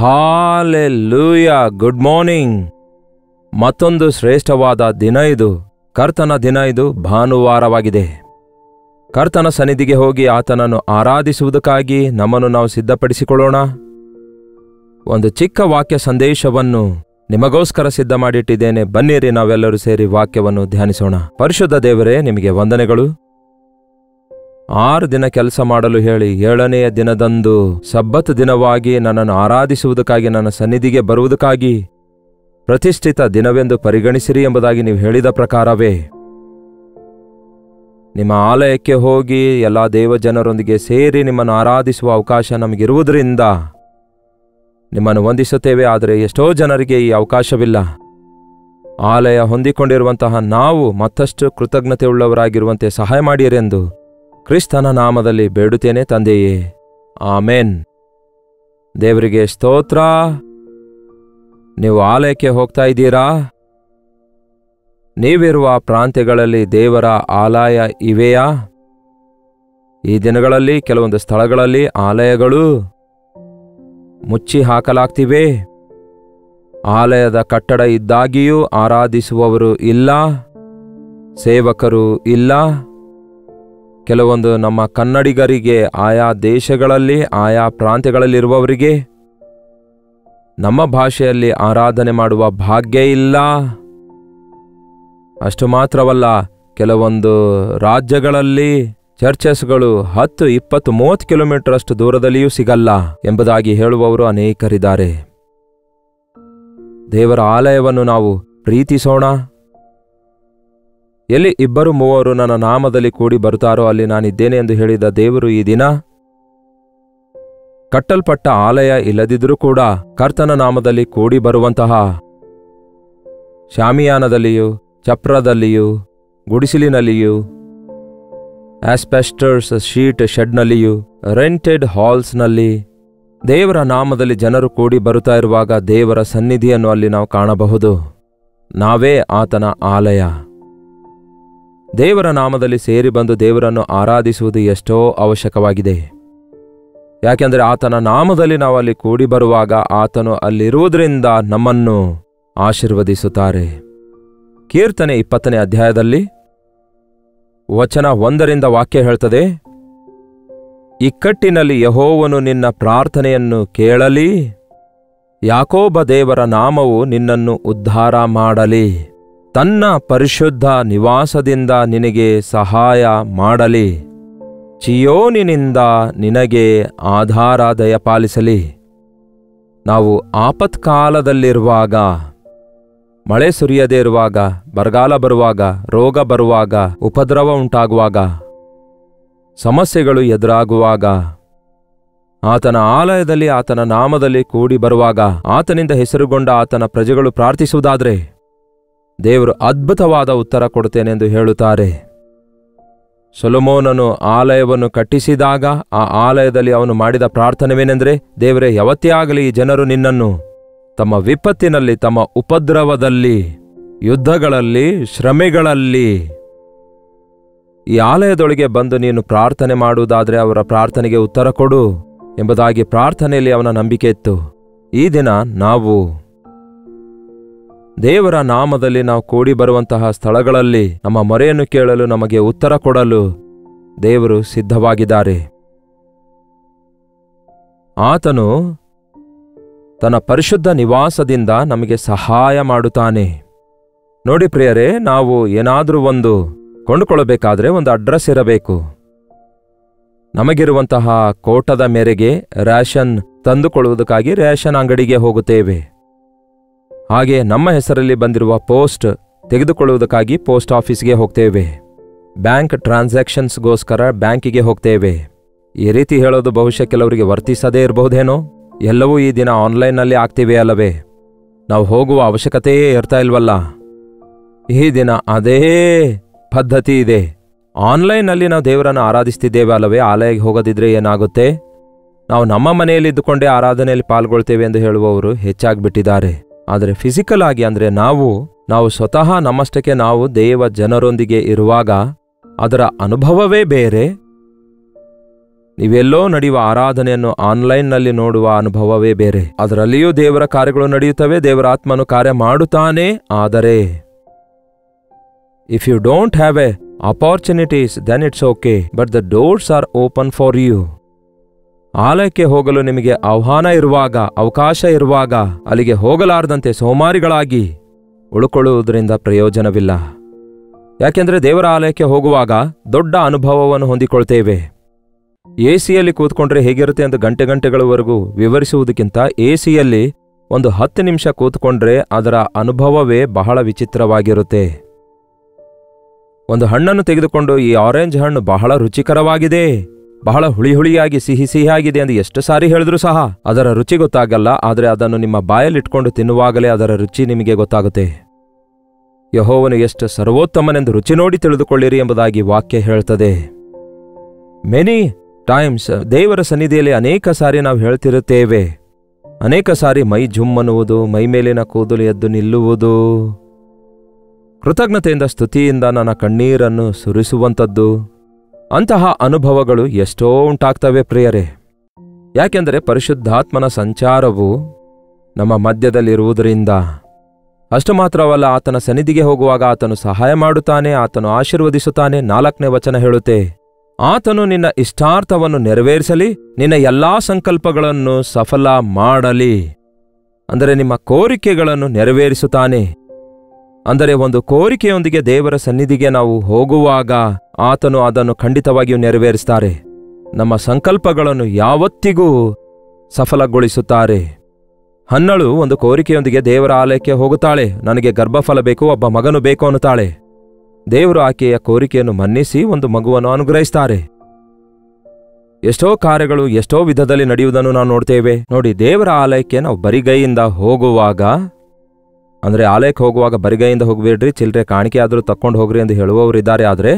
Hallelujah. Good morning. ಮತ್ತೊಂದು ಶ್ರೇಷ್ಠವಾದ ದಿನ ಇದು, ಕರ್ತನ ದಿನ ಇದು, ಭಾನುವಾರವಾಗಿದೆ. ಕರ್ತನ ಸನ್ನಿಧಿಗೆ ಹೋಗಿ ಆತನನ್ನು ಆರಾಧಿಸುವುದಕ್ಕಾಗಿ ನಮ್ಮನ್ನು ನಾವು ಸಿದ್ಧಪಡಿಸಿಕೊಳ್ಳೋಣ. ಒಂದು ಚಿಕ್ಕ ವಾಕ್ಯ ಸಂದೇಶವನ್ನು ನಿಮಗೋಸ್ಕರ ಸಿದ್ಧ ಮಾಡಿಟ್ಟಿದ್ದೇನೆ. ಬನ್ನಿರಿ, ನಾವೆಲ್ಲರೂ ಸೇರಿ ವಾಕ್ಯವನ್ನು ಧ್ಯಾನಿಸೋಣ. ಪರಿಶುದ್ಧ ದೇವರೇ, ನಿಮಗೆ ವಂದನೆಗಳು. 6 ದಿನ ಕೆಲಸ ಮಾಡಲು ಹೇಳಿ 7ನೆಯ ದಿನದಂದು ಸಬ್ಬತ್ ದಿನವಾಗಿ ನನ್ನನ್ನು ಆರಾಧಿಸುವುದಕ್ಕಾಗಿ, ನನ್ನ ಸನ್ನಿಧಿಗೆ ಬರುವುದಕ್ಕಾಗಿ ಪ್ರತಿಷ್ಠಿತ ದಿನವೆಂದು ಪರಿಗಣಿಸಿರಿ ಎಂಬುದಾಗಿ ನೀವು ಹೇಳಿದ ಪ್ರಕಾರವೇ ನಿಮ್ಮ ಆಲಯಕ್ಕೆ ಹೋಗಿ ಎಲ್ಲ ದೇವಜನರೊಂದಿಗೆ ಸೇರಿ ನಿಮ್ಮನ್ನು ಆರಾಧಿಸುವ ಅವಕಾಶ ನಮಗಿರುವುದರಿಂದ ನಿಮ್ಮನ್ನು ವಂದಿಸುತ್ತೇವೆ. ಆದರೆ ಎಷ್ಟೋ ಜನರಿಗೆ ಈ ಅವಕಾಶವಿಲ್ಲ. ಆಲಯ ಹೊಂದಿಕೊಂಡಿರುವಂತಹ ನಾವು ಮತ್ತಷ್ಟು ಕೃತಜ್ಞತೆಯುಳ್ಳವರಾಗಿರುವಂತೆ ಸಹಾಯ ಮಾಡಿರೆಂದು ಕ್ರಿಸ್ತನ ನಾಮದಲ್ಲಿ ಬೇಡುತ್ತೇನೆ ತಂದೆಯೇ, ಆಮೇನ್. ದೇವರಿಗೆ ಸ್ತೋತ್ರ. ನೀವು ಆಲಯಕ್ಕೆ ಹೋಗ್ತಾ ಇದ್ದೀರಾ? ನೀವಿರುವ ಪ್ರಾಂತ್ಯಗಳಲ್ಲಿ ದೇವರ ಆಲಯ ಇವೆಯಾ? ಈ ದಿನಗಳಲ್ಲಿ ಕೆಲವೊಂದು ಸ್ಥಳಗಳಲ್ಲಿ ಆಲಯಗಳು ಮುಚ್ಚಿ ಹಾಕಲಾಗ್ತಿವೆ. ಆಲಯದ ಕಟ್ಟಡ ಇದ್ದಾಗಿಯೂ ಆರಾಧಿಸುವವರು ಇಲ್ಲ, ಸೇವಕರು ಇಲ್ಲ. ಕೆಲವೊಂದು ನಮ್ಮ ಕನ್ನಡಿಗರಿಗೆ, ಆಯಾ ದೇಶಗಳಲ್ಲಿ ಆಯಾ ಪ್ರಾಂತ್ಯಗಳಲ್ಲಿರುವವರಿಗೆ ನಮ್ಮ ಭಾಷೆಯಲ್ಲಿ ಆರಾಧನೆ ಮಾಡುವ ಭಾಗ್ಯ ಇಲ್ಲ. ಅಷ್ಟು ಮಾತ್ರವಲ್ಲ, ಕೆಲವೊಂದು ರಾಜ್ಯಗಳಲ್ಲಿ ಚರ್ಚಸ್ಗಳು 10, 20, 30 ಕಿಲೋಮೀಟರ್ ಅಷ್ಟು ದೂರದಲ್ಲಿಯೂ ಸಿಗಲ್ಲ ಎಂಬುದಾಗಿ ಹೇಳುವವರು ಅನೇಕರಿದ್ದಾರೆ. ದೇವರ ಆಲಯವನ್ನು ನಾವು ಪ್ರೀತಿಸೋಣ. ಎಲ್ಲಿ 2-3 ನನ್ನ ನಾಮದಲ್ಲಿ ಕೂಡಿ ಬರುತ್ತಾರೋ ಅಲ್ಲಿ ನಾನಿದ್ದೇನೆ ಎಂದು ಹೇಳಿದ ದೇವರು ಈ ದಿನ ಕಟ್ಟಲ್ಪಟ್ಟ ಆಲಯ ಇಲ್ಲದಿದ್ದರೂ ಕೂಡ ಕರ್ತನ ನಾಮದಲ್ಲಿ ಕೂಡಿ ಬರುವಂತಹ ಶಾಮಿಯಾನದಲ್ಲಿಯೂ, ಚಪ್ರದಲ್ಲಿಯೂ, ಗುಡಿಸಿಲಿನಲ್ಲಿಯೂ, ಆಸ್ಪೆಸ್ಟರ್ಸ್ ಶೀಟ್ ಶೆಡ್ನಲ್ಲಿಯೂ, ರೆಂಟೆಡ್ ಹಾಲ್ಸ್ನಲ್ಲಿ ದೇವರ ನಾಮದಲ್ಲಿ ಜನರು ಕೂಡಿ ಬರುತ್ತಾ ಇರುವಾಗ ದೇವರ ಸನ್ನಿಧಿಯನ್ನು ಅಲ್ಲಿ ನಾವು ಕಾಣಬಹುದು. ನಾವೇ ಆತನ ಆಲಯ. ದೇವರ ನಾಮದಲ್ಲಿ ಸೇರಿ ಬಂದು ದೇವರನ್ನು ಆರಾಧಿಸುವುದು ಎಷ್ಟೋ ಅವಶ್ಯಕವಾಗಿದೆ. ಯಾಕೆಂದರೆ ಆತನ ನಾಮದಲ್ಲಿ ನಾವು ಅಲ್ಲಿ ಕೂಡಿ ಬರುವಾಗ ಆತನು ಅಲ್ಲಿರುವುದರಿಂದ ನಮ್ಮನ್ನು ಆಶೀರ್ವದಿಸುತ್ತಾರೆ. ಕೀರ್ತನೆ 20ನೇ ಅಧ್ಯಾಯದಲ್ಲಿ ವಚನ 1ರಿಂದ ವಾಕ್ಯ ಹೇಳ್ತದೆ, ಇಕ್ಕಟ್ಟಿನಲ್ಲಿ ಯೆಹೋವನು ನಿನ್ನ ಪ್ರಾರ್ಥನೆಯನ್ನು ಕೇಳಲಿ, ಯಾಕೋಬ ದೇವರ ನಾಮವು ನಿನ್ನನ್ನು ಉದ್ಧಾರ ಮಾಡಲಿ, ತನ್ನ ಪರಿಶುದ್ಧ ನಿವಾಸದಿಂದ ನಿನಗೆ ಸಹಾಯ ಮಾಡಲಿ, ಚಿಯೋನಿನಿಂದ ನಿನಗೆ ಆಧಾರ ದಯಪಾಲಿಸಲಿ. ನಾವು ಆಪತ್ಕಾಲದಲ್ಲಿರುವಾಗ, ಮಳೆ ಸುರಿಯದೇ ಇರುವಾಗ, ಬರಗಾಲ ಬರುವಾಗ, ರೋಗ ಬರುವಾಗ, ಉಪದ್ರವ ಉಂಟಾಗುವಾಗ, ಸಮಸ್ಯೆಗಳು ಎದುರಾಗುವಾಗ, ಆತನ ಆಲಯದಲ್ಲಿ ಆತನ ನಾಮದಲ್ಲಿ ಕೂಡಿ ಬರುವಾಗ, ಆತನಿಂದ ಹೆಸರುಗೊಂಡ ಆತನ ಪ್ರಜೆಗಳು ಪ್ರಾರ್ಥಿಸುವುದಾದರೆ ದೇವರು ಅದ್ಭುತವಾದ ಉತ್ತರ ಕೊಡುತ್ತೇನೆಂದು ಹೇಳುತ್ತಾರೆ. ಸೊಲೊಮೋನನು ಆಲಯವನ್ನು ಕಟ್ಟಿಸಿದಾಗ ಆ ಆಲಯದಲ್ಲಿ ಅವನು ಮಾಡಿದ ಪ್ರಾರ್ಥನೆವೇನೆಂದರೆ, ದೇವರೇ, ಯಾವತ್ತೇ ಆಗಲಿ ಈ ಜನರು ನಿನ್ನನ್ನು ತಮ್ಮ ವಿಪತ್ತಿನಲ್ಲಿ, ತಮ್ಮ ಉಪದ್ರವದಲ್ಲಿ, ಯುದ್ಧಗಳಲ್ಲಿ, ಶ್ರಮೆಗಳಲ್ಲಿ ಈ ಆಲಯದೊಳಗೆ ಬಂದು ನೀನು ಪ್ರಾರ್ಥನೆ ಮಾಡುವುದಾದರೆ ಅವರ ಪ್ರಾರ್ಥನೆಗೆ ಉತ್ತರ ಕೊಡು ಎಂಬುದಾಗಿ ಪ್ರಾರ್ಥನೆಯಲ್ಲಿ ಅವನ ನಂಬಿಕೆ ಇತ್ತು. ಈ ದಿನ ನಾವು ದೇವರ ನಾಮದಲ್ಲಿ ನಾವು ಕೂಡಿ ಬರುವಂತಹ ಸ್ಥಳಗಳಲ್ಲಿ ನಮ್ಮ ಮೊರೆಯನ್ನು ಕೇಳಲು, ನಮಗೆ ಉತ್ತರ ಕೊಡಲು ದೇವರು ಸಿದ್ಧವಾಗಿದ್ದಾರೆ. ಆತನು ತನ್ನ ಪರಿಶುದ್ಧ ನಿವಾಸದಿಂದ ನಮಗೆ ಸಹಾಯ ಮಾಡುತ್ತಾನೆ. ನೋಡಿ ಪ್ರಿಯರೇ, ನಾವು ಏನಾದರೂ ಒಂದು ಕೊಂಡುಕೊಳ್ಳಬೇಕಾದ್ರೆ ಒಂದು ಅಡ್ರೆಸ್ ಇರಬೇಕು. ನಮಗಿರುವಂತಹ ಕೋಟದ ಮೇರೆಗೆ ರೇಷನ್ ತಂದುಕೊಳ್ಳುವುದಕ್ಕಾಗಿ ರೇಷನ್ ಅಂಗಡಿಗೆ ಹೋಗುತ್ತೇವೆ. ಹಾಗೆ ನಮ್ಮ ಹೆಸರಲ್ಲಿ ಬಂದಿರುವ ಪೋಸ್ಟ್ ತೆಗೆದುಕೊಳ್ಳುವುದಕ್ಕಾಗಿ ಪೋಸ್ಟ್ ಆಫೀಸ್ಗೆ ಹೋಗ್ತೇವೆ. ಬ್ಯಾಂಕ್ ಟ್ರಾನ್ಸಾಕ್ಷನ್ಸ್ಗೋಸ್ಕರ ಬ್ಯಾಂಕಿಗೆ ಹೋಗ್ತೇವೆ. ಈ ರೀತಿ ಹೇಳೋದು ಬಹುಶಃ ಕೆಲವರಿಗೆ ವರ್ತಿಸದೇ ಇರಬಹುದೇನೋ. ಎಲ್ಲವೂ ಈ ದಿನ ಆನ್ಲೈನ್ನಲ್ಲಿ ಆಗ್ತಿವೆ ಅಲ್ಲವೇ? ನಾವು ಹೋಗುವ ಅವಶ್ಯಕತೆಯೇ ಇರ್ತಾ ಇಲ್ವಲ್ಲ. ಈ ದಿನ ಅದೇ ಪದ್ಧತಿ ಇದೆ. ಆನ್ಲೈನ್ನಲ್ಲಿ ನಾವು ದೇವರನ್ನು ಆರಾಧಿಸ್ತಿದ್ದೇವೆ ಅಲ್ಲವೇ? ಆಲಯಕ್ಕೆ ಹೋಗೋದಿದ್ರೆ ಏನಾಗುತ್ತೆ? ನಾವು ನಮ್ಮ ಮನೆಯಲ್ಲಿದ್ದುಕೊಂಡೇ ಆರಾಧನೆಯಲ್ಲಿ ಪಾಲ್ಗೊಳ್ತೇವೆ ಎಂದು ಹೇಳುವವರು ಹೆಚ್ಚಾಗ್ಬಿಟ್ಟಿದ್ದಾರೆ. ಆದರೆ ಫಿಸಿಕಲ್ ಆಗಿ ಅಂದರೆ ನಾವು ಸ್ವತಃ ನಮ್ಮಷ್ಟಕ್ಕೆ ನಾವು ದೇವ ಜನರೊಂದಿಗೆ ಇರುವಾಗ ಅದರ ಅನುಭವವೇ ಬೇರೆ. ನೀವೆಲ್ಲೋ ನಡೆಯುವ ಆರಾಧನೆಯನ್ನು ಆನ್ಲೈನ್ನಲ್ಲಿ ನೋಡುವ ಅನುಭವವೇ ಬೇರೆ. ಅದರಲ್ಲಿಯೂ ದೇವರ ಕಾರ್ಯಗಳು ನಡೆಯುತ್ತವೆ, ದೇವರ ಆತ್ಮನು ಕಾರ್ಯ ಮಾಡುತ್ತಾನೆ. ಆದರೆ if you don't have a opportunities then it's okay, but the doors are open for you. ಆಲಯಕ್ಕೆ ಹೋಗಲು ನಿಮಗೆ ಆಹ್ವಾನ ಇರುವಾಗ, ಅವಕಾಶ ಇರುವಾಗ ಅಲ್ಲಿಗೆ ಹೋಗಲಾರದಂತೆ ಸೋಮಾರಿಗಳಾಗಿ ಉಳ್ಕೊಳ್ಳುವುದರಿಂದ ಪ್ರಯೋಜನವಿಲ್ಲ. ಯಾಕೆಂದರೆ ದೇವರ ಆಲಯಕ್ಕೆ ಹೋಗುವಾಗ ದೊಡ್ಡ ಅನುಭವವನ್ನು ಹೊಂದಿಕೊಳ್ತೇವೆ. ಎಸಿಯಲ್ಲಿ ಕೂತ್ಕೊಂಡ್ರೆ ಹೇಗಿರುತ್ತೆ ಅಂತ ಗಂಟೆಗಳವರೆಗೂ ವಿವರಿಸುವುದಕ್ಕಿಂತ ಎಸಿಯಲ್ಲಿ ಒಂದು 10 ನಿಮಿಷ ಕೂತ್ಕೊಂಡ್ರೆ ಅದರ ಅನುಭವವೇ ಬಹಳ ವಿಚಿತ್ರವಾಗಿರುತ್ತೆ. ಒಂದು ಹಣ್ಣನ್ನು ತೆಗೆದುಕೊಂಡು ಈ ಆರೆಂಜ್ ಹಣ್ಣು ಬಹಳ ರುಚಿಕರವಾಗಿದೆ, ಬಹಳ ಹುಳಿಯಾಗಿ ಸಿಹಿಯಾಗಿದೆ ಎಂದು ಎಷ್ಟು ಸಾರಿ ಹೇಳಿದ್ರೂ ಸಹ ಅದರ ರುಚಿ ಗೊತ್ತಾಗಲ್ಲ. ಆದರೆ ಅದನ್ನು ನಿಮ್ಮ ಬಾಯಲ್ಲಿಟ್ಕೊಂಡು ತಿನ್ನುವಾಗಲೇ ಅದರ ರುಚಿ ನಿಮಗೆ ಗೊತ್ತಾಗುತ್ತೆ. ಯೆಹೋವನು ಎಷ್ಟು ಸರ್ವೋತ್ತಮನೆಂದು ರುಚಿ ನೋಡಿ ತಿಳಿದುಕೊಳ್ಳಿರಿ ಎಂಬುದಾಗಿ ವಾಕ್ಯ ಹೇಳ್ತದೆ. ಮೆನಿ ಟೈಮ್ಸ್ ದೇವರ ಸನ್ನಿಧಿಯಲ್ಲಿ ಅನೇಕ ಸಾರಿ ನಾವು ಹೇಳ್ತಿರುತ್ತೇವೆ, ಅನೇಕ ಸಾರಿ ಮೈ ಜುಮ್ಮನ್ನುವುದು, ಮೈ ಮೇಲಿನ ಕೂದಲು ಎದ್ದು ನಿಲ್ಲುವುದು, ಕೃತಜ್ಞತೆಯಿಂದ ಸ್ತುತಿಯಿಂದ ನನ್ನ ಕಣ್ಣೀರನ್ನು ಸುರಿಸುವಂಥದ್ದು, ಅಂತಹ ಅನುಭವಗಳು ಎಷ್ಟೋ ಉಂಟಾಗ್ತವೆ ಪ್ರಿಯರೇ. ಯಾಕೆಂದರೆ ಪರಿಶುದ್ಧಾತ್ಮನ ಸಂಚಾರವು ನಮ್ಮ ಮಧ್ಯದಲ್ಲಿರುವುದರಿಂದ. ಅಷ್ಟು ಮಾತ್ರವಲ್ಲ, ಆತನ ಸನ್ನಿಧಿಗೆ ಹೋಗುವಾಗ ಆತನು ಸಹಾಯ ಮಾಡುತ್ತಾನೆ, ಆತನು ಆಶೀರ್ವದಿಸುತ್ತಾನೆ. 4ನೇ ವಚನ ಹೇಳುತ್ತೆ, ಆತನು ನಿನ್ನ ಇಷ್ಟಾರ್ಥವನ್ನು ನೆರವೇರಿಸಲಿ, ನಿನ್ನ ಎಲ್ಲಾ ಸಂಕಲ್ಪಗಳನ್ನು ಸಫಲ ಮಾಡಲಿ. ಅಂದರೆ ನಿಮ್ಮ ಕೋರಿಕೆಗಳನ್ನು ನೆರವೇರಿಸುತ್ತಾನೆ. ಅಂದರೆ ಒಂದು ಕೋರಿಕೆಯೊಂದಿಗೆ ದೇವರ ಸನ್ನಿಧಿಗೆ ನಾವು ಹೋಗುವಾಗ ಆತನು ಅದನ್ನು ಖಂಡಿತವಾಗಿಯೂ ನೆರವೇರಿಸ್ತಾರೆ. ನಮ್ಮ ಸಂಕಲ್ಪಗಳನ್ನು ಯಾವತ್ತಿಗೂ ಸಫಲಗೊಳಿಸುತ್ತಾರೆ. ಹನ್ನಳು ಒಂದು ಕೋರಿಕೆಯೊಂದಿಗೆ ದೇವರ ಆಲಯಕ್ಕೆ ಹೋಗುತ್ತಾಳೆ. ನನಗೆ ಗರ್ಭಫಲ ಬೇಕು, ಒಬ್ಬ ಮಗನು ಬೇಕು ಅನ್ನುತ್ತಾಳೆ. ದೇವರು ಆಕೆಯ ಕೋರಿಕೆಯನ್ನು ಮನ್ನಿಸಿ ಒಂದು ಮಗುವನ್ನು ಅನುಗ್ರಹಿಸ್ತಾರೆ. ಎಷ್ಟೋ ಕಾರ್ಯಗಳು ಎಷ್ಟೋ ವಿಧದಲ್ಲಿ ನಡೆಯುವುದನ್ನು ನಾವು ನೋಡ್ತೇವೆ. ನೋಡಿ, ದೇವರ ಆಲಯಕ್ಕೆ ನಾವು ಬರಿಗೈಯಿಂದ ಹೋಗುವಾಗ, ಅಂದರೆ ಆಲಯಕ್ಕೆ ಹೋಗುವಾಗ ಬರಿಗೈಯಿಂದ ಹೋಗಬೇಡ್ರಿ, ಚಿಲ್ಲರೆ ಕಾಣಿಕೆ ಆದರೂ ತಕ್ಕೊಂಡು ಹೋಗ್ರಿ ಎಂದು ಹೇಳುವವರಿದ್ದಾರೆ. ಆದರೆ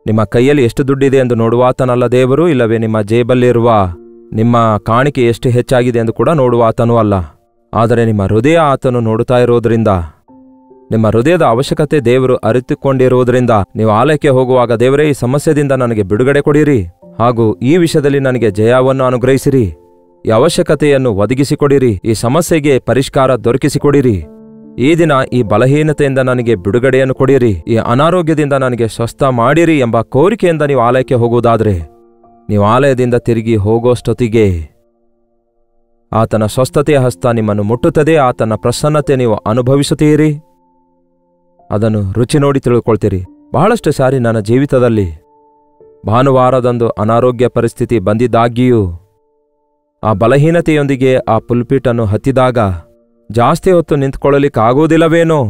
ನಿಮ್ಮ ಕೈಯಲ್ಲಿ ಎಷ್ಟು ದುಡ್ಡಿದೆ ಎಂದು ನೋಡುವಾತನಲ್ಲ ದೇವರು, ಇಲ್ಲವೇ ನಿಮ್ಮ ಜೇಬಲ್ಲಿರುವ ನಿಮ್ಮ ಕಾಣಿಕೆ ಎಷ್ಟು ಹೆಚ್ಚಾಗಿದೆ ಎಂದು ಕೂಡ ನೋಡುವಾತನೂ ಅಲ್ಲ. ಆದರೆ ನಿಮ್ಮ ಹೃದಯ ಆತನು ನೋಡುತ್ತಾ ಇರೋದ್ರಿಂದ, ನಿಮ್ಮ ಹೃದಯದ ಅವಶ್ಯಕತೆ ದೇವರು ಅರಿತುಕೊಂಡಿರುವುದರಿಂದ ನೀವು ಆಲಯಕ್ಕೆ ಹೋಗುವಾಗ, ದೇವರೇ ಈ ಸಮಸ್ಯೆಯಿಂದ ನನಗೆ ಬಿಡುಗಡೆ ಕೊಡಿರಿ, ಹಾಗೂ ಈ ವಿಷಯದಲ್ಲಿ ನನಗೆ ಜಯವನ್ನು ಅನುಗ್ರಹಿಸಿರಿ, ಈ ಅವಶ್ಯಕತೆಯನ್ನು ಒದಗಿಸಿಕೊಡಿರಿ, ಈ ಸಮಸ್ಯೆಗೆ ಪರಿಷ್ಕಾರ ದೊರಕಿಸಿಕೊಡಿರಿ, ಈ ದಿನ ಈ ಬಲಹೀನತೆಯಿಂದ ನನಗೆ ಬಿಡುಗಡೆಯನ್ನು ಕೊಡಿರಿ, ಈ ಅನಾರೋಗ್ಯದಿಂದ ನನಗೆ ಸ್ವಸ್ಥ ಮಾಡಿರಿ ಎಂಬ ಕೋರಿಕೆಯಿಂದ ನೀವು ಆಲಯಕ್ಕೆ ಹೋಗುವುದಾದರೆ, ನೀವು ಆಲಯದಿಂದ ತಿರುಗಿ ಹೋಗೋಷ್ಟೊತ್ತಿಗೆ ಆತನ ಸ್ವಸ್ಥತೆಯ ಹಸ್ತ ನಿಮ್ಮನ್ನು ಮುಟ್ಟುತ್ತದೆ. ಆತನ ಪ್ರಸನ್ನತೆ ನೀವು ಅನುಭವಿಸುತ್ತೀರಿ, ಅದನ್ನು ರುಚಿ ನೋಡಿ ತಿಳ್ಕೊಳ್ತೀರಿ. ಬಹಳಷ್ಟು ಸಾರಿ ನನ್ನ ಜೀವಿತದಲ್ಲಿ ಭಾನುವಾರದಂದು ಅನಾರೋಗ್ಯ ಪರಿಸ್ಥಿತಿ ಬಂದಿದ್ದಾಗಿಯೂ ಆ ಬಲಹೀನತೆಯೊಂದಿಗೆ ಆ ಪುಲ್ಪಿಟನ್ನು ಹತ್ತಿದಾಗ ಜಾಸ್ತಿ ಹೊತ್ತು ನಿಂತ್ಕೊಳ್ಳಲಿಕ್ಕಾಗುವುದಿಲ್ಲವೇನೋ,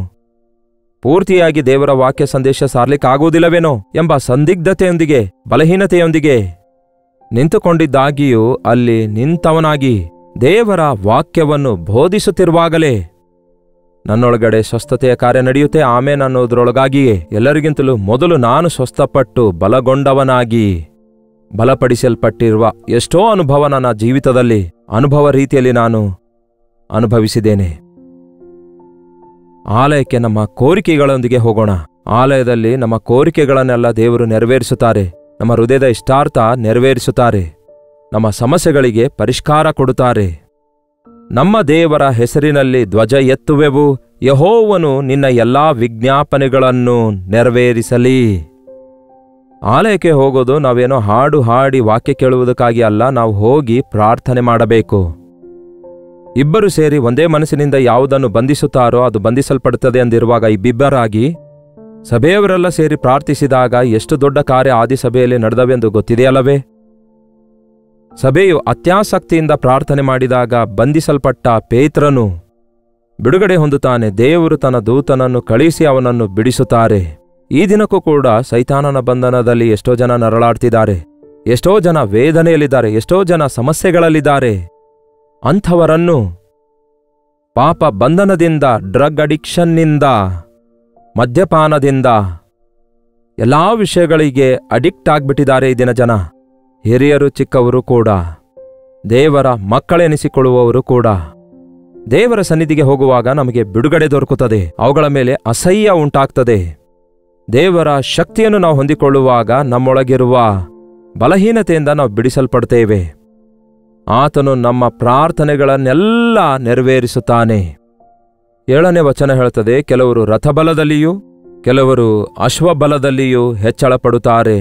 ಪೂರ್ತಿಯಾಗಿ ದೇವರ ವಾಕ್ಯ ಸಂದೇಶ ಸಾರ್ಲಿಕ್ಕಾಗುವುದಿಲ್ಲವೇನೋ ಎಂಬ ಸಂದಿಗ್ಧತೆಯೊಂದಿಗೆ, ಬಲಹೀನತೆಯೊಂದಿಗೆ ನಿಂತುಕೊಂಡಿದ್ದಾಗಿಯೂ ಅಲ್ಲಿ ನಿಂತವನಾಗಿ ದೇವರ ವಾಕ್ಯವನ್ನು ಬೋಧಿಸುತ್ತಿರುವಾಗಲೇ ನನ್ನೊಳಗಡೆ ಸ್ವಸ್ಥತೆಯ ಕಾರ್ಯ ನಡೆಯುತ್ತೆ. ಆಮೇಲೆ ಅನ್ನೋದ್ರೊಳಗಾಗಿಯೇ ಎಲ್ಲರಿಗಿಂತಲೂ ಮೊದಲು ನಾನು ಸ್ವಸ್ಥಪಟ್ಟು ಬಲಗೊಂಡವನಾಗಿ ಬಲಪಡಿಸಲ್ಪಟ್ಟಿರುವ ಎಷ್ಟೋ ಅನುಭವ ನನ್ನ ಜೀವಿತದಲ್ಲಿ ಅನುಭವ ರೀತಿಯಲ್ಲಿ ನಾನು ಅನುಭವಿಸಿದ್ದೇನೆ. ಆಲಯಕ್ಕೆ ನಮ್ಮ ಕೋರಿಕೆಗಳೊಂದಿಗೆ ಹೋಗೋಣ. ಆಲಯದಲ್ಲಿ ನಮ್ಮ ಕೋರಿಕೆಗಳನ್ನೆಲ್ಲ ದೇವರು ನೆರವೇರಿಸುತ್ತಾರೆ. ನಮ್ಮ ಹೃದಯದ ಇಷ್ಟಾರ್ಥ ನೆರವೇರಿಸುತ್ತಾರೆ. ನಮ್ಮ ಸಮಸ್ಯೆಗಳಿಗೆ ಪರಿಷ್ಕಾರ ಕೊಡುತ್ತಾರೆ. ನಮ್ಮ ದೇವರ ಹೆಸರಿನಲ್ಲಿ ಧ್ವಜ ಎತ್ತುವೆವು, ಯೆಹೋವನು ನಿನ್ನ ಎಲ್ಲಾ ವಿಜ್ಞಾಪನೆಗಳನ್ನು ನೆರವೇರಿಸಲಿ. ಆಲಯಕ್ಕೆ ಹೋಗೋದು ನಾವೇನೋ ಹಾಡು ಹಾಡಿ ವಾಕ್ಯ ಕೇಳುವುದಕ್ಕಾಗಿ ಅಲ್ಲ, ನಾವು ಹೋಗಿ ಪ್ರಾರ್ಥನೆ ಮಾಡಬೇಕು. ಇಬ್ಬರು ಸೇರಿ ಒಂದೇ ಮನಸ್ಸಿನಿಂದ ಯಾವುದನ್ನು ಬಂಧಿಸುತ್ತಾರೋ ಅದು ಬಂಧಿಸಲ್ಪಡುತ್ತದೆ ಎಂದಿರುವಾಗ ಇಬ್ಬಿಬ್ಬರಾಗಿ ಸಭೆಯವರೆಲ್ಲ ಸೇರಿ ಪ್ರಾರ್ಥಿಸಿದಾಗ ಎಷ್ಟು ದೊಡ್ಡ ಕಾರ್ಯ ಆದಿಸಭೆಯಲ್ಲಿ ನಡೆದವೆಂದು ಗೊತ್ತಿದೆಯಲ್ಲವೇ? ಸಭೆಯು ಅತ್ಯಾಸಕ್ತಿಯಿಂದ ಪ್ರಾರ್ಥನೆ ಮಾಡಿದಾಗ ಬಂಧಿಸಲ್ಪಟ್ಟ ಪೇತ್ರನು ಬಿಡುಗಡೆ ಹೊಂದುತ್ತಾನೆ. ದೇವರು ತನ್ನ ದೂತನನ್ನು ಕಳಿಸಿ ಅವನನ್ನು ಬಿಡಿಸುತ್ತಾರೆ. ಈ ದಿನಕ್ಕೂ ಕೂಡ ಸೈತಾನನ ಬಂಧನದಲ್ಲಿ ಎಷ್ಟೋ ಜನ ನರಳಾಡ್ತಿದ್ದಾರೆ, ಎಷ್ಟೋ ಜನ ವೇದನೆಯಲ್ಲಿದ್ದಾರೆ, ಎಷ್ಟೋ ಜನ ಸಮಸ್ಯೆಗಳಲ್ಲಿದ್ದಾರೆ. ಅಂಥವರನ್ನು ಪಾಪ ಬಂಧನದಿಂದ, ಡ್ರಗ್ ಅಡಿಕ್ಷನ್ನಿಂದ, ಮದ್ಯಪಾನದಿಂದ, ಎಲ್ಲಾ ವಿಷಯಗಳಿಗೆ ಅಡಿಕ್ಟ್ ಆಗ್ಬಿಟ್ಟಿದ್ದಾರೆ ಈ ದಿನ ಜನ. ಹಿರಿಯರು ಚಿಕ್ಕವರು ಕೂಡ, ದೇವರ ಮಕ್ಕಳೆನಿಸಿಕೊಳ್ಳುವವರು ಕೂಡ. ದೇವರ ಸನ್ನಿಧಿಗೆ ಹೋಗುವಾಗ ನಮಗೆ ಬಿಡುಗಡೆ ದೊರಕುತ್ತದೆ, ಅವುಗಳ ಮೇಲೆ ಅಸಹ್ಯ ಉಂಟಾಗ್ತದೆ. ದೇವರ ಶಕ್ತಿಯನ್ನು ನಾವು ಹೊಂದಿಕೊಳ್ಳುವಾಗ ನಮ್ಮೊಳಗಿರುವ ಬಲಹೀನತೆಯಿಂದ ನಾವು ಬಿಡಿಸಲ್ಪಡ್ತೇವೆ. ಆತನು ನಮ್ಮ ಪ್ರಾರ್ಥನೆಗಳನ್ನೆಲ್ಲ ನೆರವೇರಿಸುತ್ತಾನೆ. 7ನೇ ವಚನ ಹೇಳ್ತದೆ, ಕೆಲವರು ರಥಬಲದಲ್ಲಿಯೂ ಕೆಲವರು ಅಶ್ವಬಲದಲ್ಲಿಯೂ ಹೆಚ್ಚಳ ಪಡುತ್ತಾರೆ.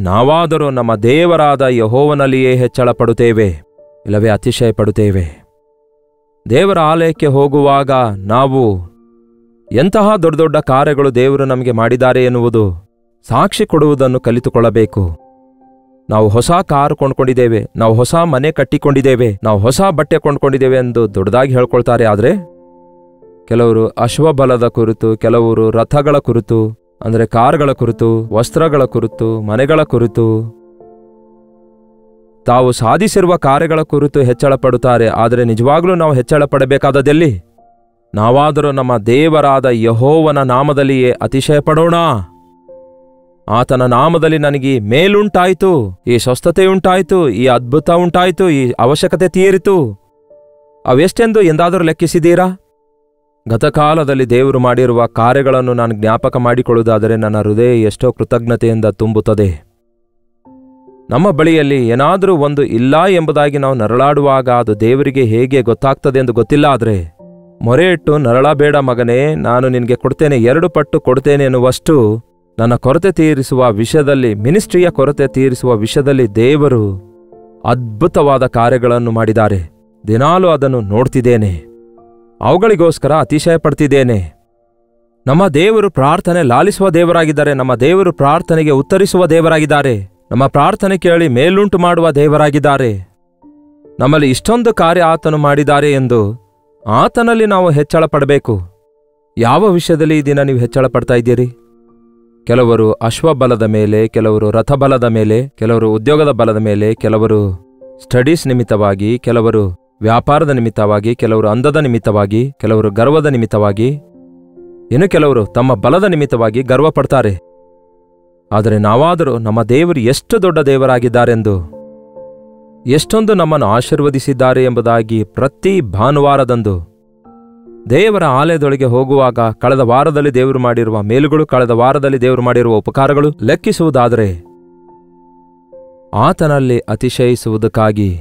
ನಾವಾದರೋ ನಮ್ಮ ದೇವರಾದ ಯೆಹೋವನಲ್ಲಿಯೇ ಹೆಚ್ಚಳ ಪಡುತ್ತೇವೆ, ಇಲ್ಲವೇ ಅತಿಶಯ ಪಡುತ್ತೇವೆ. ದೇವರ ಆಲಯಕ್ಕೆ ಹೋಗುವಾಗ ನಾವು ಎಂತಹ ದೊಡ್ಡ ದೊಡ್ಡ ಕಾರ್ಯಗಳು ದೇವರು ನಮಗೆ ಮಾಡಿದ್ದಾರೆ ಎನ್ನುವುದು ಸಾಕ್ಷಿ ಕೊಡುವುದನ್ನು ಕಲಿತುಕೊಳ್ಳಬೇಕು. ನಾವು ಹೊಸ ಕಾರು ಕೊಂಡ್ಕೊಂಡಿದ್ದೇವೆ, ನಾವು ಹೊಸ ಮನೆ ಕಟ್ಟಿಕೊಂಡಿದ್ದೇವೆ, ನಾವು ಹೊಸ ಬಟ್ಟೆ ಕೊಂಡ್ಕೊಂಡಿದ್ದೇವೆ ಎಂದು ದೊಡ್ಡದಾಗಿ ಹೇಳ್ಕೊಳ್ತಾರೆ. ಆದರೆ ಕೆಲವರು ಅಶ್ವಬಲದ ಕುರಿತು, ಕೆಲವರು ರಥಗಳ ಕುರಿತು, ಅಂದರೆ ಕಾರುಗಳ ಕುರಿತು, ವಸ್ತ್ರಗಳ ಕುರಿತು, ಮನೆಗಳ ಕುರಿತು, ತಾವು ಸಾಧಿಸಿರುವ ಕಾರ್ಯಗಳ ಕುರಿತು ಹೆಚ್ಚಳ ಪಡುತ್ತಾರೆ. ಆದರೆ ನಿಜವಾಗ್ಲೂ ನಾವು ಹೆಚ್ಚಳ ಪಡಬೇಕಾದದೆಲ್ಲಿ? ನಾವಾದರೂ ನಮ್ಮ ದೇವರಾದ ಯೆಹೋವನ ನಾಮದಲ್ಲಿಯೇ ಅತಿಶಯ ಪಡೋಣ. ಆತನ ನಾಮದಲ್ಲಿ ನನಗೆ ಮೇಲುಂಟಾಯಿತು, ಈ ಸ್ವಸ್ಥತೆಯುಂಟಾಯಿತು, ಈ ಅದ್ಭುತ ಉಂಟಾಯಿತು, ಈ ಅವಶ್ಯಕತೆ ತೀರಿತು. ಅವೆಷ್ಟೆಂದು ಎಂದಾದರೂ ಲೆಕ್ಕಿಸಿದ್ದೀರಾ? ಗತಕಾಲದಲ್ಲಿ ದೇವರು ಮಾಡಿರುವ ಕಾರ್ಯಗಳನ್ನು ನಾನು ಜ್ಞಾಪಕ ಮಾಡಿಕೊಳ್ಳುವುದಾದರೆ ನನ್ನ ಹೃದಯ ಎಷ್ಟೋ ಕೃತಜ್ಞತೆಯಿಂದ ತುಂಬುತ್ತದೆ. ನಮ್ಮ ಬಳಿಯಲ್ಲಿ ಏನಾದರೂ ಒಂದು ಇಲ್ಲ ಎಂಬುದಾಗಿ ನಾವು ನರಳಾಡುವಾಗ ಅದು ದೇವರಿಗೆ ಹೇಗೆ ಗೊತ್ತಾಗ್ತದೆ ಎಂದು ಗೊತ್ತಿಲ್ಲ. ಆದರೆ ಮೊರೆ ಇಟ್ಟು ನರಳಬೇಡ ಮಗನೇ, ನಾನು ನಿನಗೆ ಕೊಡ್ತೇನೆ, 2 ಪಟ್ಟು ಕೊಡ್ತೇನೆ ಎನ್ನುವಷ್ಟು ನನ್ನ ಕೊರತೆ ತೀರಿಸುವ ವಿಷಯದಲ್ಲಿ, ಮಿನಿಸ್ಟ್ರಿಯ ಕೊರತೆ ತೀರಿಸುವ ವಿಷಯದಲ್ಲಿ ದೇವರು ಅದ್ಭುತವಾದ ಕಾರ್ಯಗಳನ್ನು ಮಾಡಿದ್ದಾರೆ. ದಿನಾಲೂ ಅದನ್ನು ನೋಡ್ತಿದ್ದೇನೆ, ಅವುಗಳಿಗೋಸ್ಕರ ಅತಿಶಯ ಪಡ್ತಿದ್ದೇನೆ. ನಮ್ಮ ದೇವರು ಪ್ರಾರ್ಥನೆ ಲಾಲಿಸುವ ದೇವರಾಗಿದ್ದಾರೆ. ನಮ್ಮ ದೇವರು ಪ್ರಾರ್ಥನೆಗೆ ಉತ್ತರಿಸುವ ದೇವರಾಗಿದ್ದಾರೆ. ನಮ್ಮ ಪ್ರಾರ್ಥನೆ ಕೇಳಿ ಮೇಲುಂಟು ಮಾಡುವ ದೇವರಾಗಿದ್ದಾರೆ. ನಮ್ಮಲ್ಲಿ ಇಷ್ಟೊಂದು ಕಾರ್ಯ ಆತನು ಮಾಡಿದ್ದಾರೆ ಎಂದು ಆತನಲ್ಲಿ ನಾವು ಹೆಚ್ಚಳ ಪಡಬೇಕು. ಯಾವ ವಿಷಯದಲ್ಲಿ ಈ ದಿನ ನೀವು ಹೆಚ್ಚಳ ಪಡ್ತಾ ಇದ್ದೀರಿ? ಕೆಲವರು ಅಶ್ವಬಲದ ಮೇಲೆ, ಕೆಲವರು ರಥಬಲದ ಮೇಲೆ, ಕೆಲವರು ಉದ್ಯೋಗದ ಬಲದ ಮೇಲೆ, ಕೆಲವರು ಸ್ಟಡೀಸ್ ನಿಮಿತ್ತವಾಗಿ, ಕೆಲವರು ವ್ಯಾಪಾರದ ನಿಮಿತ್ತವಾಗಿ, ಕೆಲವರು ಅಂದದ ನಿಮಿತ್ತವಾಗಿ, ಕೆಲವರು ಗರ್ವದ ನಿಮಿತ್ತವಾಗಿ, ಇನ್ನು ಕೆಲವರು ತಮ್ಮ ಬಲದ ನಿಮಿತ್ತವಾಗಿ ಗರ್ವ ಪಡ್ತಾರೆ. ಆದರೆ ನಾವಾದರೂ ನಮ್ಮ ದೇವರು ಎಷ್ಟು ದೊಡ್ಡ ದೇವರಾಗಿದ್ದಾರೆಂದು, ಎಷ್ಟೊಂದು ನಮ್ಮನ್ನು ಆಶೀರ್ವದಿಸಿದ್ದಾರೆ ಎಂಬುದಾಗಿ ಪ್ರತಿ ಭಾನುವಾರದಂದು ದೇವರ ಆಲಯದೊಳಗೆ ಹೋಗುವಾಗ ಕಳೆದ ವಾರದಲ್ಲಿ ದೇವರು ಮಾಡಿರುವ ಮೇಲುಗಳು, ಕಳೆದ ವಾರದಲ್ಲಿ ದೇವರು ಮಾಡಿರುವ ಉಪಕಾರಗಳು ಲೆಕ್ಕಿಸುವುದಾದರೆ ಆತನಲ್ಲಿ ಅತಿಶಯಿಸುವುದಕ್ಕಾಗಿ,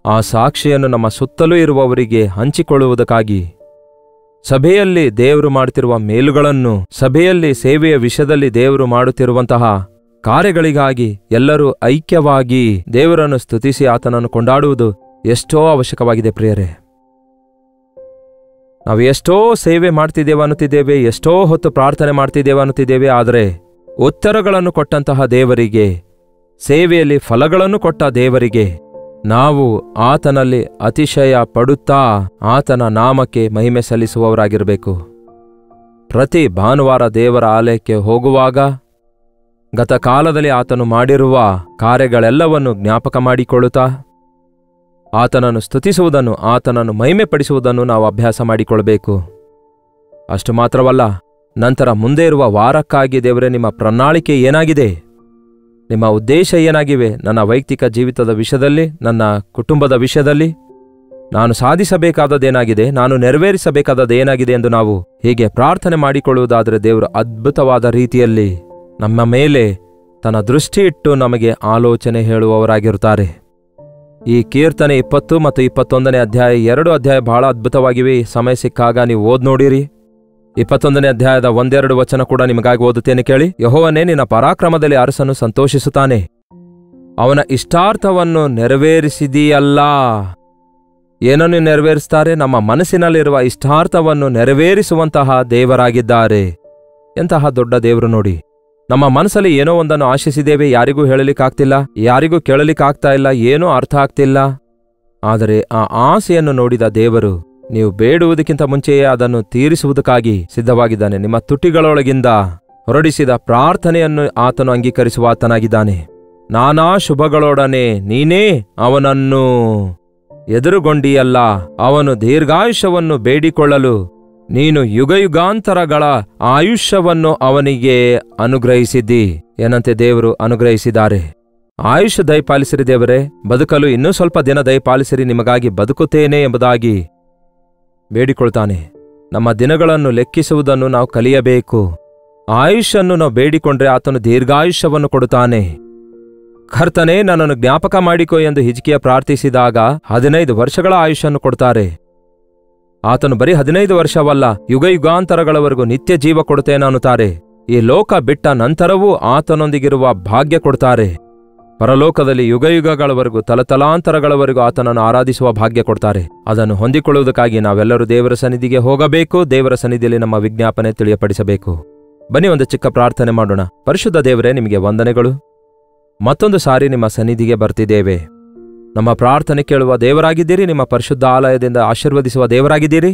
ಆ ಸಾಕ್ಷಿಯನ್ನು ನಮ್ಮ ಸುತ್ತಲೂ ಇರುವವರಿಗೆ ಹಂಚಿಕೊಳ್ಳುವುದಕ್ಕಾಗಿ, ಸಭೆಯಲ್ಲಿ ದೇವರು ಮಾಡುತ್ತಿರುವ ಮೇಲುಗಳನ್ನು, ಸಭೆಯಲ್ಲಿ ಸೇವೆಯ ವಿಷಯದಲ್ಲಿ ದೇವರು ಮಾಡುತ್ತಿರುವಂತಹ ಕಾರ್ಯಗಳಿಗಾಗಿ ಎಲ್ಲರೂ ಐಕ್ಯವಾಗಿ ದೇವರನ್ನು ಸ್ತುತಿಸಿ ಆತನನ್ನು ಕೊಂಡಾಡುವುದು ಎಷ್ಟೋ ಅವಶ್ಯಕವಾಗಿದೆ. ಪ್ರಿಯರೇ, ನಾವು ಎಷ್ಟೋ ಸೇವೆ ಮಾಡ್ತಿದ್ದೇವೆ ಅನ್ನುತ್ತಿದ್ದೇವೆ, ಎಷ್ಟೋ ಹೊತ್ತು ಪ್ರಾರ್ಥನೆ ಮಾಡ್ತಿದ್ದೇವೆ ಅನ್ನುತ್ತಿದ್ದೇವೆ. ಆದರೆ ಉತ್ತರಗಳನ್ನು ಕೊಟ್ಟಂತಹ ದೇವರಿಗೆ, ಸೇವೆಯಲ್ಲಿ ಫಲಗಳನ್ನು ಕೊಟ್ಟ ದೇವರಿಗೆ ನಾವು ಆತನಲ್ಲಿ ಅತಿಶಯ ಪಡುತ್ತಾ ಆತನ ನಾಮಕ್ಕೆ ಮಹಿಮೆ ಸಲ್ಲಿಸುವವರಾಗಿರಬೇಕು. ಪ್ರತಿ ಭಾನುವಾರ ದೇವರ ಆಲಯಕ್ಕೆ ಹೋಗುವಾಗ ಗತಕಾಲದಲ್ಲಿ ಆತನು ಮಾಡಿರುವ ಕಾರ್ಯಗಳೆಲ್ಲವನ್ನು ಜ್ಞಾಪಕ ಮಾಡಿಕೊಳ್ಳುತ್ತಾ ಆತನನ್ನು ಸ್ತುತಿಸುವುದನ್ನು, ಆತನನ್ನು ಮಹಿಮೆ ಪಡಿಸುವುದನ್ನು ನಾವು ಅಭ್ಯಾಸ ಮಾಡಿಕೊಳ್ಳಬೇಕು. ಅಷ್ಟು ಮಾತ್ರವಲ್ಲ, ನಂತರ ಮುಂದೆ ಇರುವ ವಾರಕ್ಕಾಗಿ ದೇವರೇ ನಿಮ್ಮ ಪ್ರಣಾಳಿಕೆ ಏನಾಗಿದೆ, ನಿಮ್ಮ ಉದ್ದೇಶ ಏನಾಗಿವೆ, ನನ್ನ ವೈಯಕ್ತಿಕ ಜೀವಿತದ ವಿಷಯದಲ್ಲಿ, ನನ್ನ ಕುಟುಂಬದ ವಿಷಯದಲ್ಲಿ ನಾನು ಸಾಧಿಸಬೇಕಾದದ್ದೇನಾಗಿದೆ, ನಾನು ನೆರವೇರಿಸಬೇಕಾದದ್ದೇನಾಗಿದೆ ಎಂದು ನಾವು ಹೀಗೆ ಪ್ರಾರ್ಥನೆ ಮಾಡಿಕೊಳ್ಳುವುದಾದರೆ ದೇವರು ಅದ್ಭುತವಾದ ರೀತಿಯಲ್ಲಿ ನಮ್ಮ ಮೇಲೆ ತನ್ನ ದೃಷ್ಟಿ ಇಟ್ಟು ನಮಗೆ ಆಲೋಚನೆ ಹೇಳುವವರಾಗಿರುತ್ತಾರೆ. ಈ ಕೀರ್ತನೆ 20 ಮತ್ತು 21ನೇ ಅಧ್ಯಾಯ, 2 ಅಧ್ಯಾಯ ಬಹಳ ಅದ್ಭುತವಾಗಿವೆ. ಸಮಯ ಸಿಕ್ಕಾಗ ನೀವು ಓದ್ ನೋಡಿರಿ. 21ನೇ ಅಧ್ಯಾಯದ 1-2 ವಚನ ಕೂಡ ನಿಮಗಾಗಿ ಓದುತ್ತೇನೆ, ಕೇಳಿ. ಯೆಹೋವನೇ, ನಿನ್ನ ಪರಾಕ್ರಮದಲ್ಲಿ ಅರಸನು ಸಂತೋಷಿಸುತ್ತಾನೆ, ಅವನ ಇಷ್ಟಾರ್ಥವನ್ನು ನೆರವೇರಿಸಿದೀಯಲ್ಲ. ಏನನ್ನು ನೆರವೇರಿಸ್ತಾರೆ? ನಮ್ಮ ಮನಸ್ಸಿನಲ್ಲಿರುವ ಇಷ್ಟಾರ್ಥವನ್ನು ನೆರವೇರಿಸುವಂತಹ ದೇವರಾಗಿದ್ದಾರೆ. ಎಂತಹ ದೊಡ್ಡ ದೇವರು ನೋಡಿ. ನಮ್ಮ ಮನಸ್ಸಲ್ಲಿ ಏನೋ ಒಂದನ್ನು ಆಶಿಸಿದ್ದೇವೆ, ಯಾರಿಗೂ ಹೇಳಲಿಕ್ಕಾಗ್ತಿಲ್ಲ, ಯಾರಿಗೂ ಕೇಳಲಿಕ್ಕಾಗ್ತಾ ಇಲ್ಲ, ಏನೂ ಅರ್ಥ ಆಗ್ತಿಲ್ಲ. ಆದರೆ ಆ ಆಸೆಯನ್ನು ನೋಡಿದ ದೇವರು ನೀವು ಬೇಡುವುದಕ್ಕಿಂತ ಮುಂಚೆಯೇ ಅದನ್ನು ತೀರಿಸುವುದಕ್ಕಾಗಿ ಸಿದ್ಧವಾಗಿದ್ದಾನೆ. ನಿಮ್ಮ ತುಟಿಗಳೊಳಗಿಂದ ಹೊರಡಿಸಿದ ಪ್ರಾರ್ಥನೆಯನ್ನು ಆತನು ಅಂಗೀಕರಿಸುವ ಆತನಾಗಿದ್ದಾನೆ. ನಾನಾ ಶುಭಗಳೊಡನೆ ನೀನೇ ಅವನನ್ನು ಎದುರುಗೊಂಡಿಯಲ್ಲ. ಅವನು ದೀರ್ಘಾಯುಷ್ಯವನ್ನು ಬೇಡಿಕೊಳ್ಳಲು ನೀನು ಯುಗಯುಗಾಂತರಗಳ ಆಯುಷ್ಯವನ್ನು ಅವನಿಗೆ ಅನುಗ್ರಹಿಸಿದ್ದಿ. ಏನಂತೆ ದೇವರು ಅನುಗ್ರಹಿಸಿದ್ದಾರೆ. ಆಯುಷ್ಯ ದಯಪಾಲಿಸಿರಿ ದೇವರೇ, ಬದುಕಲು ಇನ್ನೂ ಸ್ವಲ್ಪ ದಿನ ದಯಪಾಲಿಸಿರಿ, ನಿಮಗಾಗಿ ಬದುಕುತ್ತೇನೆ ಎಂಬುದಾಗಿ ಬೇಡಿಕೊಳ್ತಾನೆ. ನಮ್ಮ ದಿನಗಳನ್ನು ಲೆಕ್ಕಿಸುವುದನ್ನು ನಾವು ಕಲಿಯಬೇಕು. ಆಯುಷ್ಯನ್ನು ನಾವು ಬೇಡಿಕೊಂಡ್ರೆ ಆತನು ದೀರ್ಘಾಯುಷ್ಯವನ್ನು ಕೊಡುತ್ತಾನೆ. ಕರ್ತನೇ, ನನ್ನನ್ನು ಜ್ಞಾಪಕ ಮಾಡಿಕೊ ಎಂದು ಹಿಜ್ಕೀಯ ಪ್ರಾರ್ಥಿಸಿದಾಗ 15 ವರ್ಷಗಳ ಆಯುಷ್ಯನ್ನು ಕೊಡ್ತಾರೆ. ಆತನು ಬರೀ 15 ವರ್ಷವಲ್ಲ, ಯುಗಯುಗಾಂತರಗಳವರೆಗೂ ನಿತ್ಯ ಜೀವ ಕೊಡುತ್ತೇನೆ ಅನ್ನುತ್ತಾರೆ. ಈ ಲೋಕ ಬಿಟ್ಟ ನಂತರವೂ ಆತನೊಂದಿಗಿರುವ ಭಾಗ್ಯ ಕೊಡ್ತಾರೆ. ಪರಲೋಕದಲ್ಲಿ ಯುಗಯುಗಗಳವರೆಗೂ ತಲತಲಾಂತರಗಳವರೆಗೂ ಆತನನ್ನು ಆರಾಧಿಸುವ ಭಾಗ್ಯ ಕೊಡ್ತಾರೆ. ಅದನ್ನು ಹೊಂದಿಕೊಳ್ಳುವುದಕ್ಕಾಗಿ ನಾವೆಲ್ಲರೂ ದೇವರ ಸನ್ನಿಧಿಗೆ ಹೋಗಬೇಕು. ದೇವರ ಸನ್ನಿಧಿಯಲ್ಲಿ ನಮ್ಮ ವಿಜ್ಞಾಪನೆ ತಿಳಿಯಪಡಿಸಬೇಕು. ಬನ್ನಿ ಒಂದು ಚಿಕ್ಕ ಪ್ರಾರ್ಥನೆ ಮಾಡೋಣ. ಪರಿಶುದ್ಧ ದೇವರೇ, ನಿಮಗೆ ವಂದನೆಗಳು. ಮತ್ತೊಂದು ಸಾರಿ ನಿಮ್ಮ ಸನ್ನಿಧಿಗೆ ಬರ್ತಿದ್ದೇವೆ. ನಮ್ಮ ಪ್ರಾರ್ಥನೆ ಕೇಳುವ ದೇವರಾಗಿದ್ದೀರಿ. ನಿಮ್ಮ ಪರಿಶುದ್ಧ ಆಲಯದಿಂದ ಆಶೀರ್ವದಿಸುವ ದೇವರಾಗಿದ್ದೀರಿ.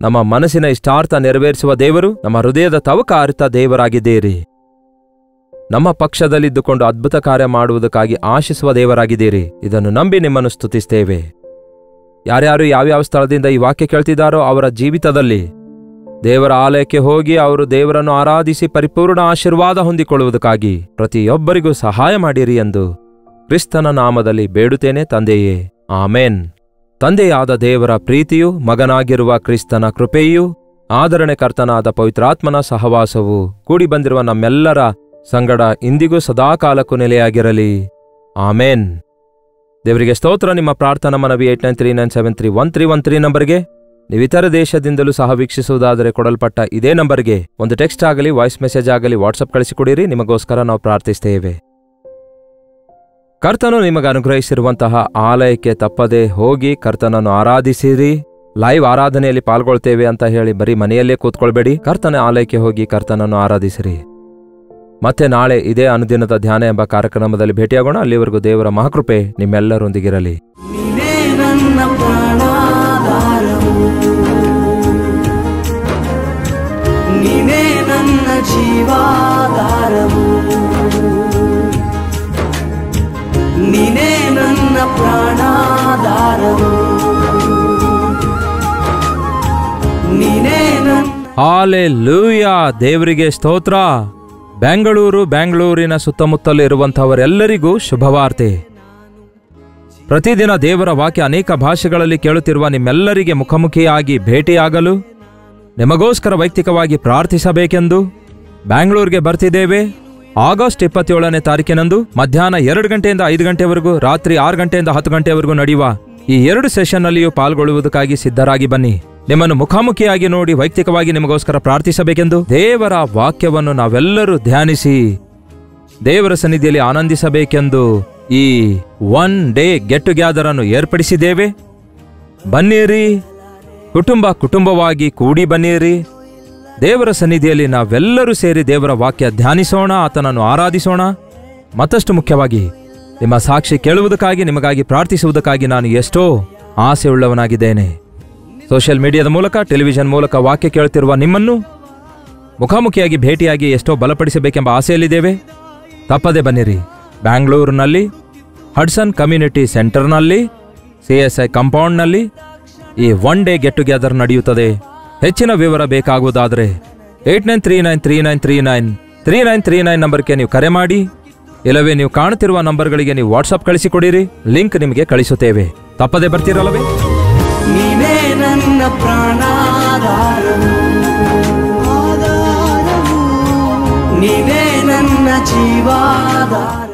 ನಮ್ಮ ಮನಸ್ಸಿನ ಇಷ್ಟಾರ್ಥ ನೆರವೇರಿಸುವ ದೇವರು, ನಮ್ಮ ಹೃದಯದ ತವಕ ಅರಿತ ದೇವರಾಗಿದ್ದೀರಿ. ನಮ್ಮ ಪಕ್ಷದಲ್ಲಿದ್ದುಕೊಂಡು ಅದ್ಭುತ ಕಾರ್ಯ ಮಾಡುವುದಕ್ಕಾಗಿ ಆಶಿಸುವ ದೇವರಾಗಿದ್ದೀರಿ. ಇದನ್ನು ನಂಬಿ ನಿಮ್ಮನ್ನು ಸ್ತುತಿಸ್ತೇವೆ. ಯಾರ್ಯಾರು ಯಾವ್ಯಾವ ಸ್ಥಳದಿಂದ ಈ ವಾಕ್ಯ ಕೇಳ್ತಿದ್ದಾರೋ ಅವರ ಜೀವಿತದಲ್ಲಿ ದೇವರ ಆಲಯಕ್ಕೆ ಹೋಗಿ ಅವರು ದೇವರನ್ನು ಆರಾಧಿಸಿ ಪರಿಪೂರ್ಣ ಆಶೀರ್ವಾದ ಹೊಂದಿಕೊಳ್ಳುವುದಕ್ಕಾಗಿ ಪ್ರತಿಯೊಬ್ಬರಿಗೂ ಸಹಾಯ ಮಾಡಿರಿ ಎಂದು ಕ್ರಿಸ್ತನ ನಾಮದಲ್ಲಿ ಬೇಡುತ್ತೇನೆ ತಂದೆಯೇ, ಆಮೇನ್. ತಂದೆಯಾದ ದೇವರ ಪ್ರೀತಿಯೂ ಮಗನಾಗಿರುವ ಕ್ರಿಸ್ತನ ಕೃಪೆಯೂ ಆದರಣೆಕರ್ತನಾದ ಪವಿತ್ರಾತ್ಮನ ಸಹವಾಸವು ಕೂಡಿ ಬಂದಿರುವ ನಮ್ಮೆಲ್ಲರ ಸಂಗಡ ಇಂದಿಗೂ ಸದಾಕಾಲಕ್ಕೂ ನೆಲೆಯಾಗಿರಲಿ. ಆಮೇನ್. ದೇವರಿಗೆ ಸ್ತೋತ್ರ. ನಿಮ್ಮ ಪ್ರಾರ್ಥನಾ ಮನವಿ 8939731313 ನಂಬರ್ಗೆ, ನೀವು ಇತರ ದೇಶದಿಂದಲೂ ಸಹ ವೀಕ್ಷಿಸುವುದಾದರೆ ಕೊಡಲ್ಪಟ್ಟ ಇದೇ ನಂಬರ್ಗೆ ಒಂದು ಟೆಕ್ಸ್ಟ್ ಆಗಲಿ, ವಾಯ್ಸ್ ಮೆಸೇಜ್ ಆಗಲಿ ವಾಟ್ಸಪ್ ಕಳಿಸಿಕೊಡಿರಿ. ನಿಮಗೋಸ್ಕರ ನಾವು ಪ್ರಾರ್ಥಿಸ್ತೇವೆ. ಕರ್ತನು ನಿಮಗೆ ಅನುಗ್ರಹಿಸಿರುವಂತಹ ಆಲಯಕ್ಕೆ ತಪ್ಪದೆ ಹೋಗಿ ಕರ್ತನನ್ನು ಆರಾಧಿಸಿರಿ. ಲೈವ್ ಆರಾಧನೆಯಲ್ಲಿ ಪಾಲ್ಗೊಳ್ತೇವೆ ಅಂತ ಹೇಳಿ ಬರೀ ಮನೆಯಲ್ಲೇ ಕೂತ್ಕೊಳ್ಬೇಡಿ. ಕರ್ತನ ಆಲಯಕ್ಕೆ ಹೋಗಿ ಕರ್ತನನ್ನು ಆರಾಧಿಸಿರಿ. ಮತ್ತೆ ನಾಳೆ ಇದೇ ಅನುದಿನದ ಧ್ಯಾನ ಎಂಬ ಕಾರ್ಯಕ್ರಮದಲ್ಲಿ ಭೇಟಿಯಾಗೋಣ. ಅಲ್ಲಿವರೆಗೂ ದೇವರ ಮಹಾಕೃಪೆ ನಿಮ್ಮೆಲ್ಲರೊಂದಿಗಿರಲಿ. ನೀನೇ ನನ್ನ ಜೀವಾಧಾರವು, ನೀನೇ ನನ್ನ ಪ್ರಾಣಾಧಾರವು, ನೀನೇ ನನ್ನ. ಹಾಲೆಲೂಯಾ. ದೇವರಿಗೆ ಸ್ತೋತ್ರ. ಬೆಂಗಳೂರಿನ ಸುತ್ತಮುತ್ತಲಿರುವಂಥವರೆಲ್ಲರಿಗೂ ಶುಭವಾರ್ತೆ. ಪ್ರತಿದಿನ ದೇವರ ವಾಕ್ಯ ಅನೇಕ ಭಾಷೆಗಳಲ್ಲಿ ಕೇಳುತ್ತಿರುವ ನಿಮ್ಮೆಲ್ಲರಿಗೆ ಮುಖಾಮುಖಿಯಾಗಿ ಭೇಟಿಯಾಗಲು ನಿಮಗೋಸ್ಕರ ವೈಯಕ್ತಿಕವಾಗಿ ಪ್ರಾರ್ಥಿಸಬೇಕೆಂದು ಬ್ಯಾಂಗ್ಳೂರ್ಗೆ ಬರ್ತಿದ್ದೇವೆ. ಆಗಸ್ಟ್ 27ನೇ ತಾರೀಕಿನಂದು ಮಧ್ಯಾಹ್ನ 2 ಗಂಟೆಯಿಂದ 5 ಗಂಟೆವರೆಗೂ, ರಾತ್ರಿ 6 ಗಂಟೆಯಿಂದ 10 ಗಂಟೆವರೆಗೂ ನಡೆಯುವ ಈ 2 ಸೆಷನ್ನಲ್ಲಿಯೂ ಪಾಲ್ಗೊಳ್ಳುವುದಕ್ಕಾಗಿ ಸಿದ್ಧರಾಗಿ ಬನ್ನಿ. ನಿಮ್ಮನ್ನು ಮುಖಾಮುಖಿಯಾಗಿ ನೋಡಿ ವೈಯಕ್ತಿಕವಾಗಿ ನಿಮಗೋಸ್ಕರ ಪ್ರಾರ್ಥಿಸಬೇಕೆಂದು ದೇವರ ವಾಕ್ಯವನ್ನು ನಾವೆಲ್ಲರೂ ಧ್ಯಾನಿಸಿ ದೇವರ ಸನ್ನಿಧಿಯಲ್ಲಿ ಆನಂದಿಸಬೇಕೆಂದು ಈ 1 ಡೇ ಗೆಟ್ ಟುಗ್ಯಾದರ್ ಅನ್ನು ಏರ್ಪಡಿಸಿದ್ದೇವೆ. ಬನ್ನಿರಿ, ಕುಟುಂಬವಾಗಿ ಕೂಡಿ ಬನ್ನಿರಿ. ದೇವರ ಸನ್ನಿಧಿಯಲ್ಲಿ ನಾವೆಲ್ಲರೂ ಸೇರಿ ದೇವರ ವಾಕ್ಯ ಧ್ಯಾನಿಸೋಣ, ಆತನನ್ನು ಆರಾಧಿಸೋಣ. ಮತ್ತಷ್ಟು ಮುಖ್ಯವಾಗಿ ನಿಮ್ಮ ಸಾಕ್ಷಿ ಕೇಳುವುದಕ್ಕಾಗಿ, ನಿಮಗಾಗಿ ಪ್ರಾರ್ಥಿಸುವುದಕ್ಕಾಗಿ ನಾನು ಎಷ್ಟೋ ಆಸೆಯುಳ್ಳವನಾಗಿದ್ದೇನೆ. ಸೋಷಿಯಲ್ ಮೀಡಿಯಾದ ಮೂಲಕ, ಟೆಲಿವಿಷನ್ ಮೂಲಕ ವಾಕ್ಯ ಕೇಳುತ್ತಿರುವ ನಿಮ್ಮನ್ನು ಮುಖಾಮುಖಿಯಾಗಿ ಭೇಟಿಯಾಗಿ ಎಷ್ಟೋ ಬಲಪಡಿಸಬೇಕೆಂಬ ಆಸೆಯಲ್ಲಿದ್ದೇವೆ. ತಪ್ಪದೆ ಬನ್ನಿರಿ. ಬ್ಯಾಂಗ್ಳೂರಿನಲ್ಲಿ ಹಡ್ಸನ್ ಕಮ್ಯುನಿಟಿ ಸೆಂಟರ್ನಲ್ಲಿ CSI ಕಾಂಪೌಂಡ್ನಲ್ಲಿ ಈ 1 ಡೇ ಗೆಟ್ ಟುಗ್ಯಾದರ್ ನಡೆಯುತ್ತದೆ. ಹೆಚ್ಚಿನ ವಿವರ ಬೇಕಾಗುವುದಾದರೆ 8939393939 ನಂಬರ್ಗೆ ನೀವು ಕರೆ ಮಾಡಿ, ಇಲ್ಲವೇ ನೀವು ಕಾಣುತ್ತಿರುವ ನಂಬರ್ಗಳಿಗೆ ನೀವು ವಾಟ್ಸಪ್ ಕಳಿಸಿಕೊಡಿರಿ. ಲಿಂಕ್ ನಿಮಗೆ ಕಳಿಸುತ್ತೇವೆ. ತಪ್ಪದೆ ಬರ್ತೀರಲ್ಲವೇ? ನೀನೇ ನನ್ನ ಪ್ರಾಣಾಧಾರವು, ನೀನೇ ನನ್ನ ಜೀವಾಧಾರ.